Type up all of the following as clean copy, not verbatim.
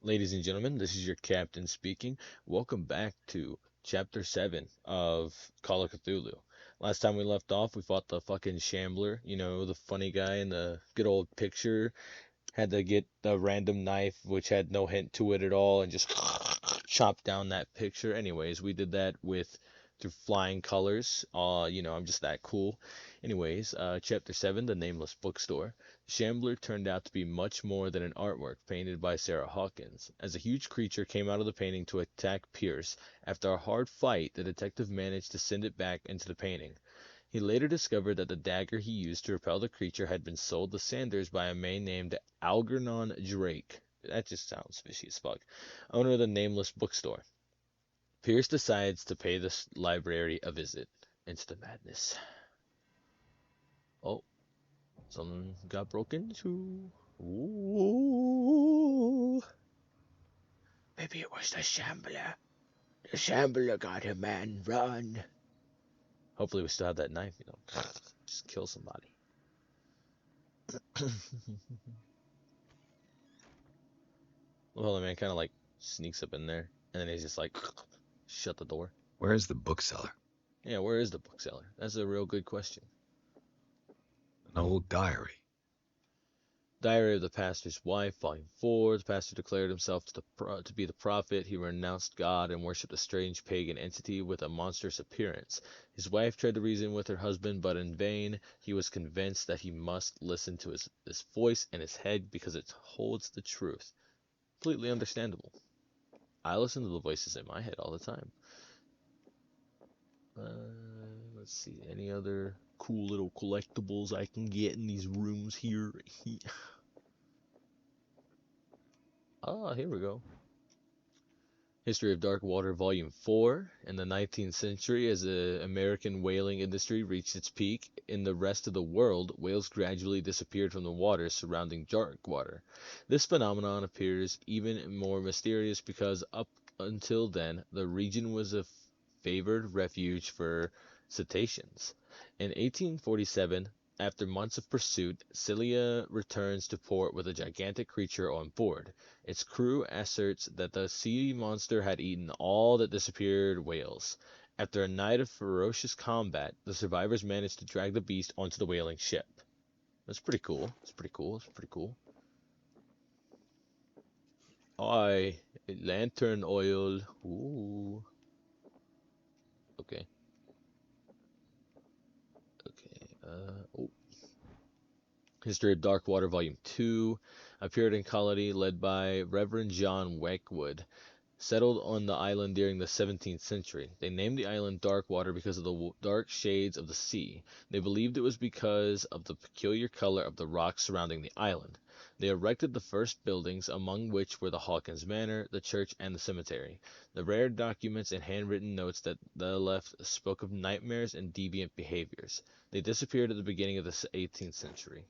Ladies and gentlemen, this is your captain speaking. Welcome back to Chapter 7 of Call of Cthulhu. Last time we left off, we fought the fucking shambler, the funny guy in the good old picture. Had to get the random knife, which had no hint to it at all, and just chop down that picture. Anyways, we did that with through flying colors. I'm just that cool. Anyways, chapter 7, The Nameless Bookstore. Shambler turned out to be much more than an artwork painted by Sarah Hawkins. As a huge creature came out of the painting to attack Pierce, after a hard fight, the detective managed to send it back into the painting. He later discovered that the dagger he used to repel the creature had been sold to Sanders by a man named Algernon Drake. That just sounds fishy as fuck. Owner of the Nameless Bookstore. Pierce decides to pay the library a visit. Instant madness. Oh, something got broken into. Ooh. Maybe it was the shambler. The shambler got him, man. Run. Hopefully, we still have that knife, Just kill somebody. Well, the man kind of like sneaks up in there, and then he's just like, shut the door. Where's the bookseller? Yeah, where is the bookseller? That's a real good question. An old diary. Diary of the Pastor's Wife, Volume 4. The pastor declared himself to be the prophet. He renounced God and worshipped a strange pagan entity with a monstrous appearance. His wife tried to reason with her husband, but in vain. He was convinced that he must listen to this voice in his head because it holds the truth. Completely understandable. I listen to the voices in my head all the time. Let's see, any other cool little collectibles I can get in these rooms here? Here we go. History of Dark Water, Volume 4. In the 19th century, as the American whaling industry reached its peak, in the rest of the world, whales gradually disappeared from the waters surrounding dark water. This phenomenon appears even more mysterious because up until then, the region was a favored refuge for cetaceans. In 1847, after months of pursuit, Scylla returns to port with a gigantic creature on board. Its crew asserts that the sea monster had eaten all the disappeared whales. After a night of ferocious combat, the survivors managed to drag the beast onto the whaling ship. That's pretty cool. It's pretty cool. It's pretty cool. Aye, lantern oil. Ooh. Okay. Okay. Oh. History of Darkwater, Volume 2. A Puritan colony led by Reverend John Wakewood settled on the island during the 17th century. They named the island Darkwater because of the dark shades of the sea. They believed it was because of the peculiar color of the rocks surrounding the island. They erected the first buildings, among which were the Hawkins Manor, the church, and the cemetery. The rare documents and handwritten notes that they left spoke of nightmares and deviant behaviors. They disappeared at the beginning of the 18th century.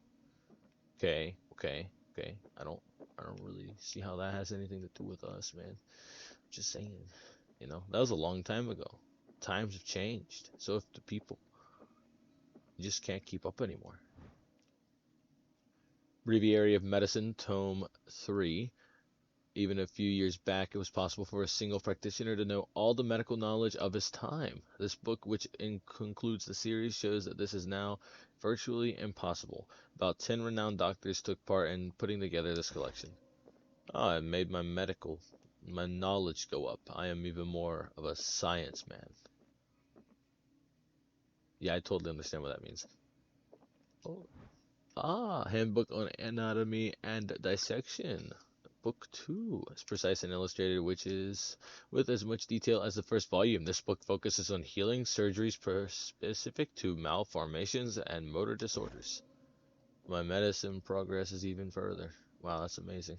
Okay, okay, okay. I don't really see how that has anything to do with us, man. Just saying, that was a long time ago. Times have changed. So have the people. You just can't keep up anymore. Breviary of Medicine, Tome 3. Even a few years back, it was possible for a single practitioner to know all the medical knowledge of his time. This book, which concludes the series, shows that this is now virtually impossible. About 10 renowned doctors took part in putting together this collection. It made my knowledge go up. I am even more of a science man. Yeah, I totally understand what that means. Oh. Handbook on Anatomy and Dissection. Book 2 is precise and illustrated, which is with as much detail as the first volume. This book focuses on healing surgeries specific to malformations and motor disorders. My medicine progresses even further. Wow, that's amazing.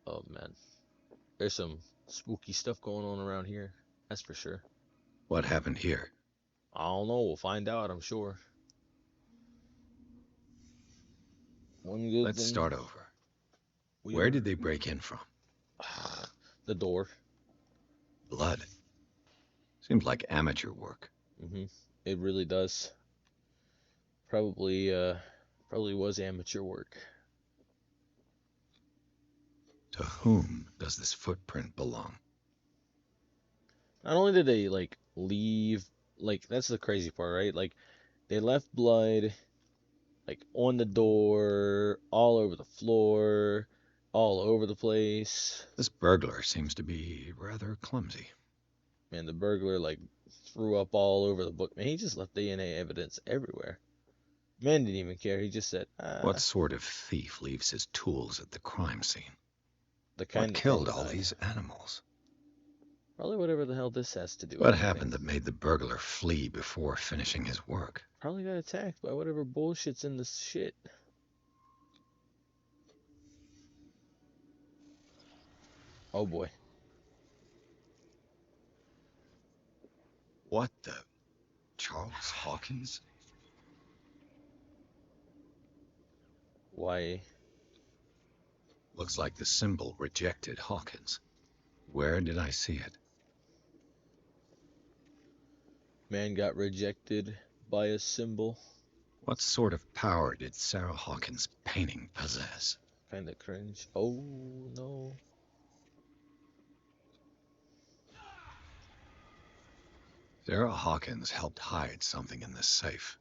Oh man, there's some spooky stuff going on around here. That's for sure. What happened here? I don't know. We'll find out, I'm sure. One good Let's thing start over. we Where are did they break in from? the door. Blood. Seems like amateur work. It really does. Probably, probably was amateur work. To whom does this footprint belong? Not only did they like leave, like that's the crazy part, right? Like they left blood like on the door, all over the floor, all over the place. This burglar seems to be rather clumsy. Man, the burglar like threw up all over the book. Man, he just left DNA evidence everywhere. Man didn't even care. He just said, What sort of thief leaves his tools at the crime scene? the What kind that killed didn't all die. these animals? Probably whatever the hell this has to do with What anything. happened that made the burglar flee before finishing his work? Probably got attacked by whatever bullshit's in this shit. Oh boy. What the? Charles Hawkins? Why? Looks like the symbol rejected Hawkins. Where did I see it? Man got rejected by a symbol. What sort of power did Sarah Hawkins' painting possess? Kinda cringe. Oh no. Sarah Hawkins helped hide something in this safe.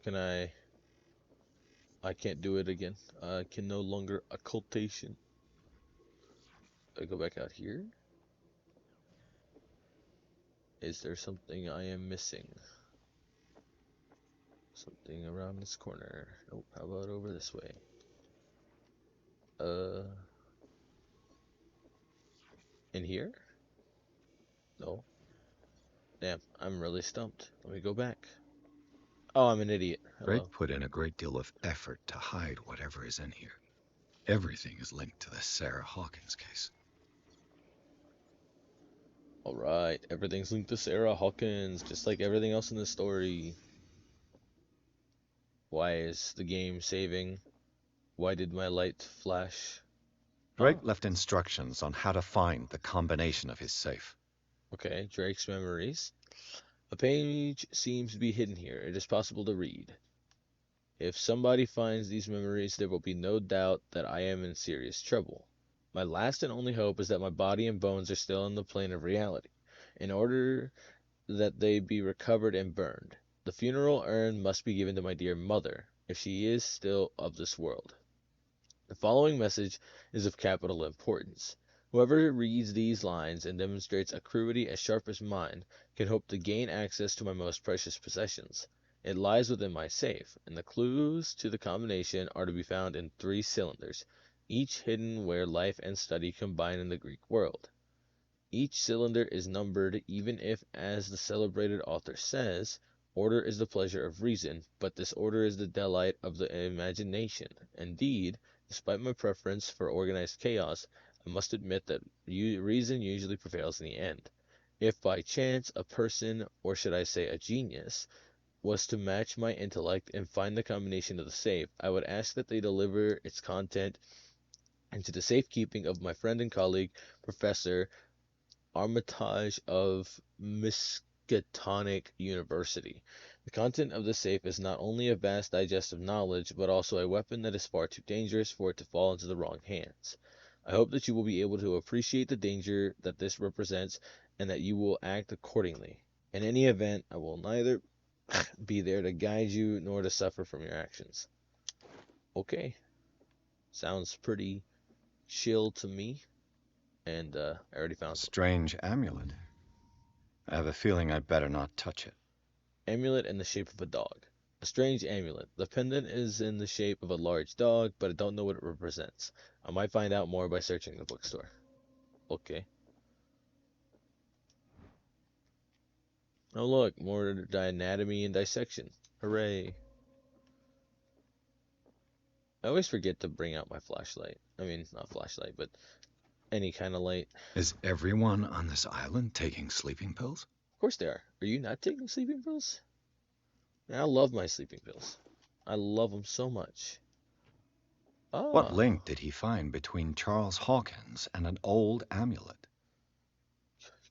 Can I can't do it again. I can no longer occultation. I go back out here. Is there something I am missing? Something around this corner. Nope, how about over this way? In here? No. Damn, I'm really stumped. Let me go back. Oh, I'm an idiot. Hello. Drake put in a great deal of effort to hide whatever is in here. Everything is linked to the Sarah Hawkins case. Alright, everything's linked to Sarah Hawkins, just like everything else in the story. Why is the game saving? Why did my light flash? Drake left instructions on how to find the combination of his safe. Okay, Drake's memories. A page seems to be hidden here. It is possible to read. If somebody finds these memories, there will be no doubt that I am in serious trouble. My last and only hope is that my body and bones are still in the plane of reality, in order that they be recovered and burned. The funeral urn must be given to my dear mother, if she is still of this world. The following message is of capital importance. Whoever reads these lines and demonstrates a cruelty as sharp as mine can hope to gain access to my most precious possessions. It lies within my safe, and the clues to the combination are to be found in 3 cylinders, each hidden where life and study combine in the Greek world. Each cylinder is numbered, even if, as the celebrated author says, order is the pleasure of reason, but disorder is the delight of the imagination. Indeed, despite my preference for organized chaos, I must admit that reason usually prevails in the end. If by chance a person, or should I say a genius, was to match my intellect and find the combination of the safe, I would ask that they deliver its content into the safekeeping of my friend and colleague, Professor Armitage of Miskatonic University. The content of the safe is not only a vast digest of knowledge, but also a weapon that is far too dangerous for it to fall into the wrong hands. I hope that you will be able to appreciate the danger that this represents and that you will act accordingly. In any event, I will neither be there to guide you nor to suffer from your actions. Okay, sounds pretty chill to me. And I already found something. Strange amulet. I have a feeling I'd better not touch it. Amulet in the shape of a dog. A strange amulet. The pendant is in the shape of a large dog, but I don't know what it represents. I might find out more by searching the bookstore. Okay. Oh look, more anatomy and dissection. Hooray. I always forget to bring out my flashlight. I mean, not flashlight, but any kind of light. Is everyone on this island taking sleeping pills? Of course they are. Are you not taking sleeping pills? Man, I love my sleeping pills. I love them so much. What Ah. link did he find between Charles Hawkins and an old amulet?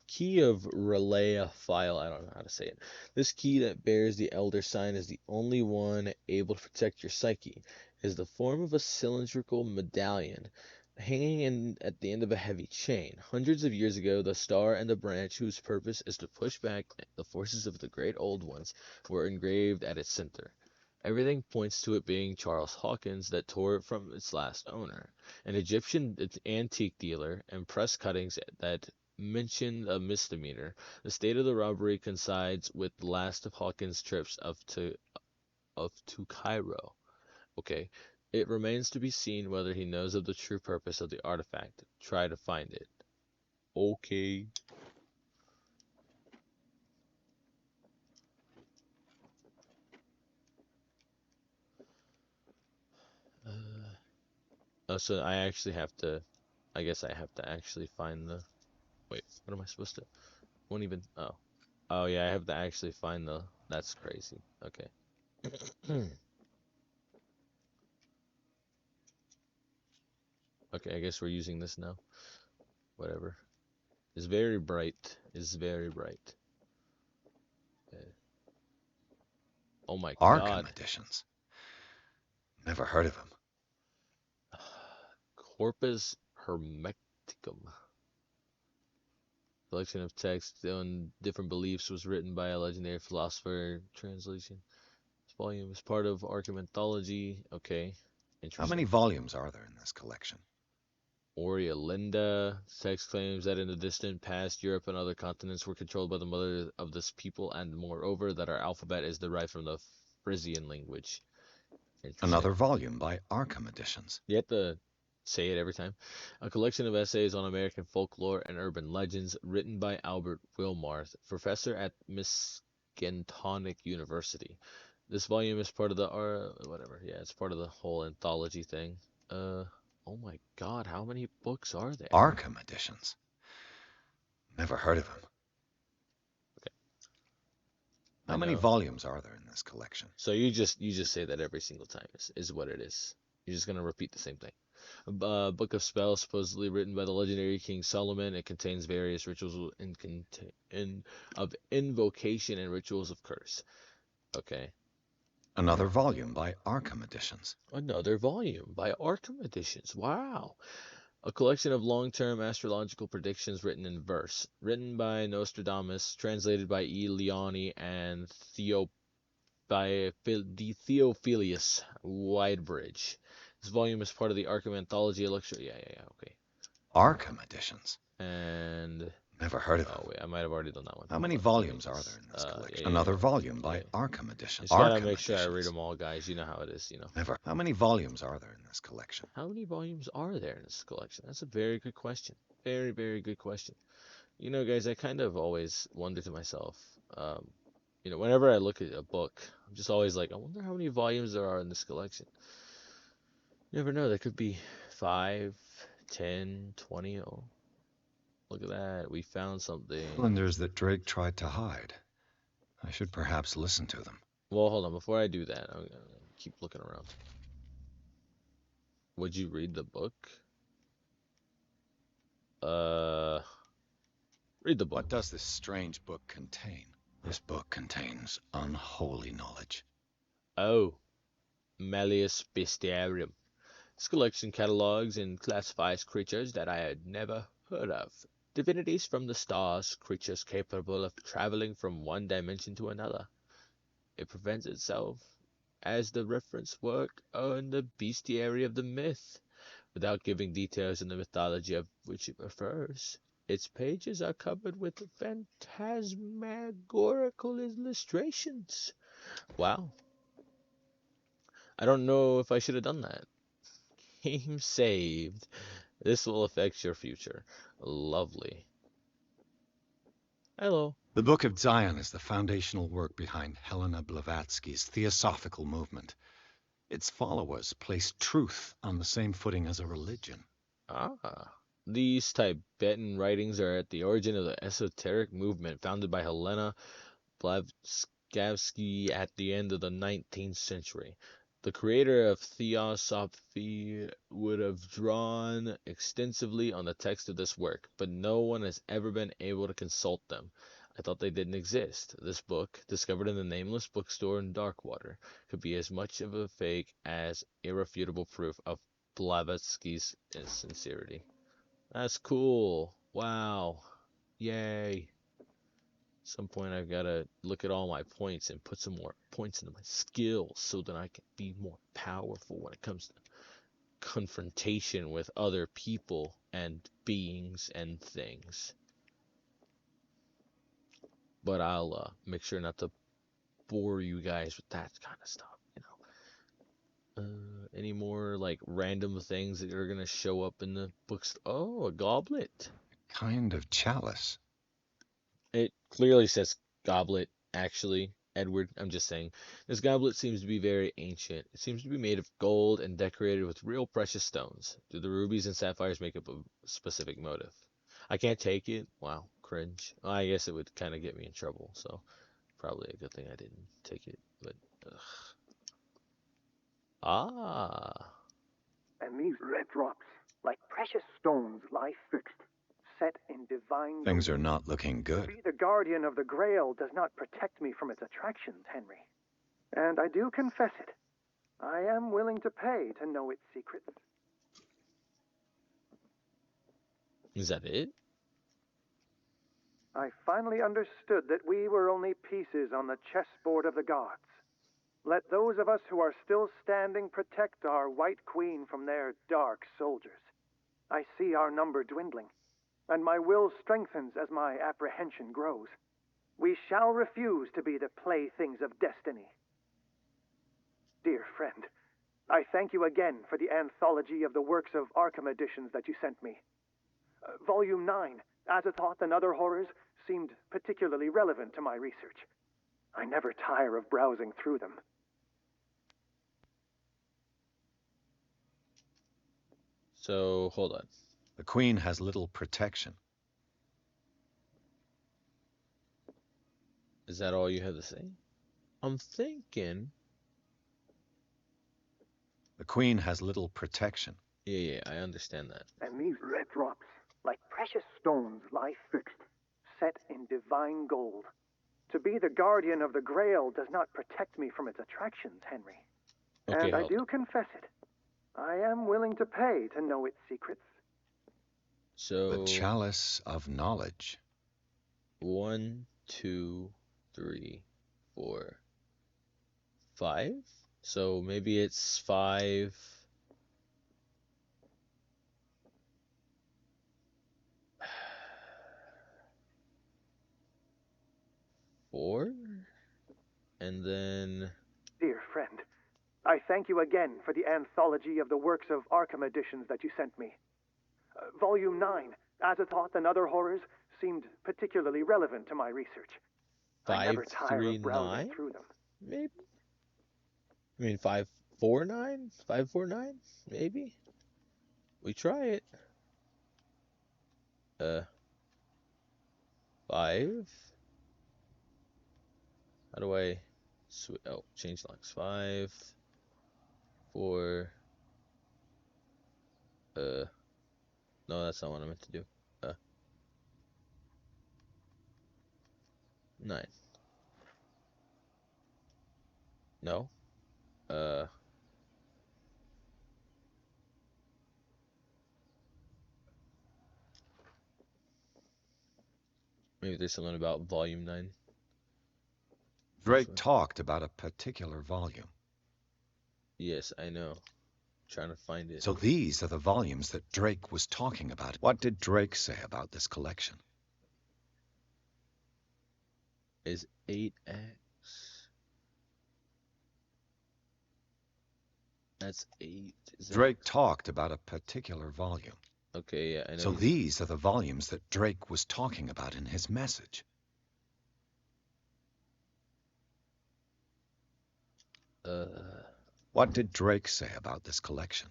key of relay file. I don't know how to say it. This key that bears the elder sign is the only one able to protect your psyche. It is the form of a cylindrical medallion hanging at the end of a heavy chain. Hundreds of years ago, the star and the branch, whose purpose is to push back the forces of the great old ones, were engraved at its center. Everything points to it being Charles Hawkins that tore it from its last owner, an Egyptian antique dealer, and press cuttings that mention a misdemeanor. The state of the robbery coincides with the last of Hawkins' trips to Cairo. Okay. It remains to be seen whether he knows of the true purpose of the artifact. Try to find it. Okay. So I actually have to. I guess I have to actually find the. Wait, what am I supposed to? Won't even. Oh. Oh yeah, I have to actually find the. That's crazy. Okay. Okay, I guess we're using this now. Whatever. It's very bright. It's very bright. Okay. Oh my Arkham God. editions. Never heard of him. Corpus Hermeticum. Collection of texts on different beliefs was written by a legendary philosopher. Translation. This volume is part of Arkham Anthology. Okay. How many Interesting. volumes are there in this collection? Aurea Linda. Text claims that in the distant past, Europe and other continents were controlled by the mother of this people, and moreover, that our alphabet is derived from the Frisian language. Another Interesting. volume by Arkham Editions. You have to say it every time. A collection of essays on American folklore and urban legends written by Albert Wilmarth, professor at Miskatonic University. This volume is part of the whatever. Yeah, it's part of the whole anthology thing. Oh my God, how many books are there? Arkham Editions. Never heard of him. Okay, I How many know. volumes are there in this collection? So you just say that every single time is what it is. You're just gonna repeat the same thing. Book of Spells, supposedly written by the legendary King Solomon. It contains various rituals of invocation and rituals of curse. Okay. Another volume by Arkham Editions. Another volume by Arkham Editions. Wow. A collection of long-term astrological predictions written in verse. Written by Nostradamus, translated by E. Leoni and Theophilus Widebridge. This volume is part of the Arkham Anthology Elixir. Yeah, okay. Arkham Editions. And Never heard of oh him. wait, I might have already done that one. How many Hold on, let me volumes are there in this collection? yeah, Another volume yeah. by Arkham Editions. Just gotta Arkham make sure I read Editions. them all, guys. You know how it is, you know. Never. How many volumes are there in this collection? How many volumes are there in this collection? That's a very good question. Very, very good question. You know, guys, I kind of always wonder to myself, whenever I look at a book, I'm just always like, I wonder how many volumes there are in this collection. You never know. There could be 5, 10, 20. Oh, look at that. We found something. Cylinders that Drake tried to hide. I should perhaps listen to them. Well, hold on. Before I do that, I'm gonna keep looking around. Would you read the book? Uh, Read the book. What does this strange book contain? This book contains unholy knowledge. Oh, Malleus Bestiarium. This collection catalogs and classifies creatures that I had never heard of. Divinities from the stars, creatures capable of traveling from one dimension to another. It presents itself as the reference work on the bestiary of the myth, without giving details in the mythology of which it refers. Its pages are covered with phantasmagorical illustrations. Wow. I don't know if I should have done that. Game saved. This will affect your future. Lovely. Hello. The Book of Zion is the foundational work behind Helena Blavatsky's theosophical movement. Its followers place truth on the same footing as a religion. Ah. These Tibetan writings are at the origin of the esoteric movement founded by Helena Blavatsky at the end of the 19th century. The creator of Theosophy would have drawn extensively on the text of this work, but no one has ever been able to consult them. I thought they didn't exist. This book, discovered in the nameless bookstore in Darkwater, could be as much of a fake as irrefutable proof of Blavatsky's sincerity. That's cool. Wow. Yay. Some point I've got to look at all my points and put some more points into my skills so that I can be more powerful when it comes to confrontation with other people and beings and things. But I'll make sure not to bore you guys with that kind of stuff, you know. Any more like random things that are gonna show up in the books? Oh, a goblet. Kind of chalice. It clearly says goblet, actually. Edward, I'm just saying. This goblet seems to be very ancient. It seems to be made of gold and decorated with real precious stones. Do the rubies and sapphires make up a specific motive? I can't take it. Wow, cringe. Well, I guess it would kind of get me in trouble, so probably a good thing I didn't take it. But, ugh. Ah. And these red drops, like precious stones, lie fixed, set in divine Things gold. are not looking To good. be the guardian of the Grail does not protect me from its attractions, Henry. And I do confess it. I am willing to pay to know its secrets. Is that it? I finally understood that we were only pieces on the chessboard of the gods. Let those of us who are still standing protect our White Queen from their dark soldiers. I see our number dwindling, and my will strengthens as my apprehension grows. We shall refuse to be the playthings of destiny. Dear friend, I thank you again for the anthology of the works of Arkham editions that you sent me. Volume 9, Azathoth and Other Horrors, seemed particularly relevant to my research. I never tire of browsing through them. So, hold on. The Queen has little protection. Is that all you have to say? I'm thinking. The Queen has little protection. Yeah, I understand that. And these red drops, like precious stones, lie fixed, set in divine gold. To be the guardian of the Grail does not protect me from its attractions, Henry. Okay, And I hold do on. confess it. I am willing to pay to know its secrets. So, The chalice of knowledge. 1, 2, 3, 4, 5. So maybe it's 5. Four, and then Dear friend, I thank you again for the anthology of the works of Arkham editions that you sent me. Volume 9, Azathoth and Other Horrors, seemed particularly relevant to my research. I never tire of browsing 539, through them. maybe. I mean 549, 549, maybe. We try it. 5. How do I change locks? 5, 4. No, that's not what I meant to do. 9. No. Maybe there's something about volume 9. Drake talked about a particular volume. Yes, I know. Trying to find it. So these are the volumes that Drake was talking about. What did Drake say about this collection? Is 8x. That's 8. Drake talked about a particular volume. Okay, yeah, I know. So these are the volumes that Drake was talking about in his message. What did Drake say about this collection?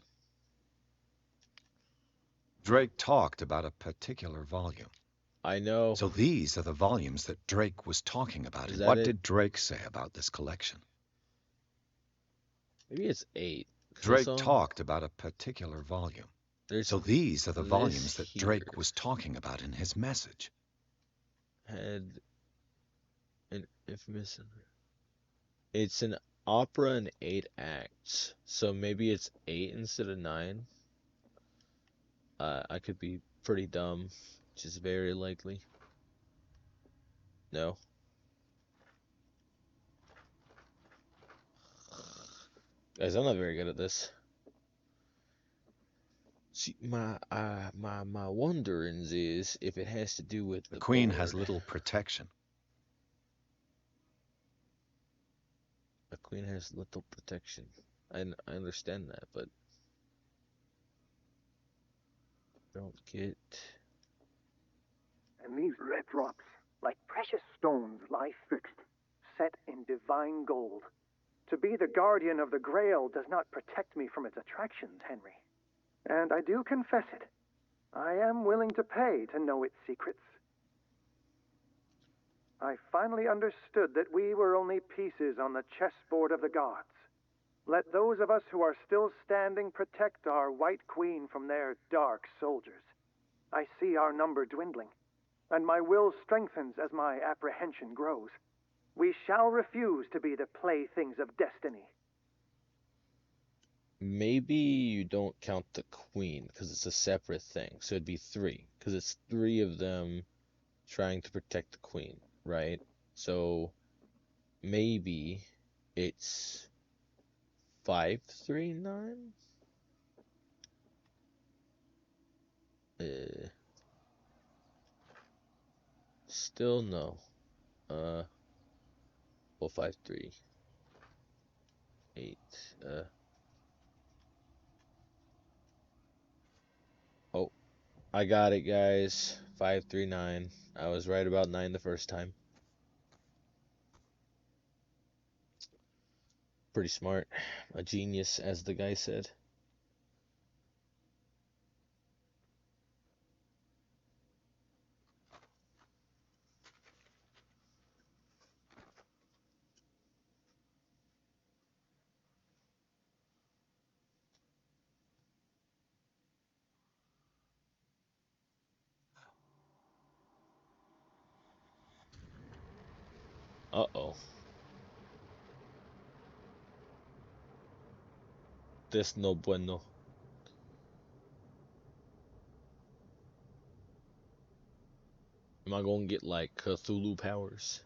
Drake talked about a particular volume. I know. So these are the volumes that Drake was talking about. Is that What it? did Drake say about this collection? Maybe it's 8. Because I Drake saw talked about a particular volume. there's So these are the this volumes that here Drake was talking about in his message. had an infamous. It's an opera in 8 acts. So maybe it's 8 instead of 9. I could be pretty dumb, which is very likely. No. Guys, I'm not very good at this. See, my wonderings is if it has to do with The the Queen has board. little protection. The queen has little protection. I understand that, but don't get. And these red drops, like precious stones, lie fixed, set in divine gold. To be the guardian of the Grail does not protect me from its attractions, Henry. And I do confess it. I am willing to pay to know its secrets. I finally understood that we were only pieces on the chessboard of the gods. Let those of us who are still standing protect our White Queen from their dark soldiers. I see our number dwindling, and my will strengthens as my apprehension grows. We shall refuse to be the playthings of destiny. Maybe you don't count the queen because it's a separate thing. So it'd be 3 because it's 3 of them trying to protect the queen, right? So maybe it's 539. Uh, Still no. Well, 538. Oh, I got it, guys. 539. I was right about 9 the first time. Pretty smart. A genius, as the guy said. Uh-oh. This no bueno. Am I gonna get like Cthulhu powers?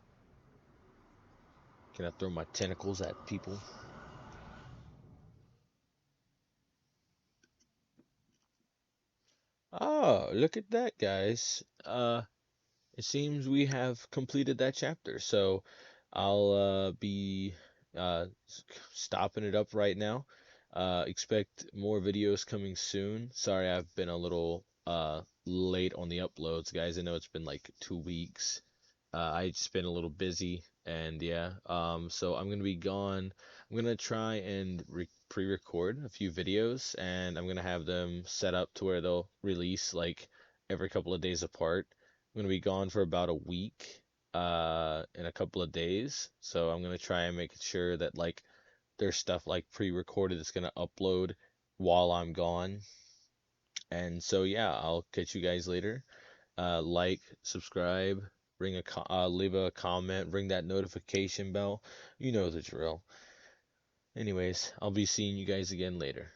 Can I throw my tentacles at people? Oh, look at that, guys. It seems we have completed that chapter. So I'll be stopping it up right now. Expect more videos coming soon. Sorry, I've been a little late on the uploads, guys. I know it's been like 2 weeks. I just been a little busy, and yeah. So I'm gonna be gone. I'm gonna try and pre-record a few videos, and I'm gonna have them set up to where they'll release like every couple of days apart. I'm gonna be gone for about a week, in a couple of days. So I'm gonna try and make sure that like there's stuff like pre-recorded that's gonna upload while I'm gone. And so yeah, I'll catch you guys later. Like, subscribe, leave a comment, ring that notification bell. You know the drill. Anyways, I'll be seeing you guys again later.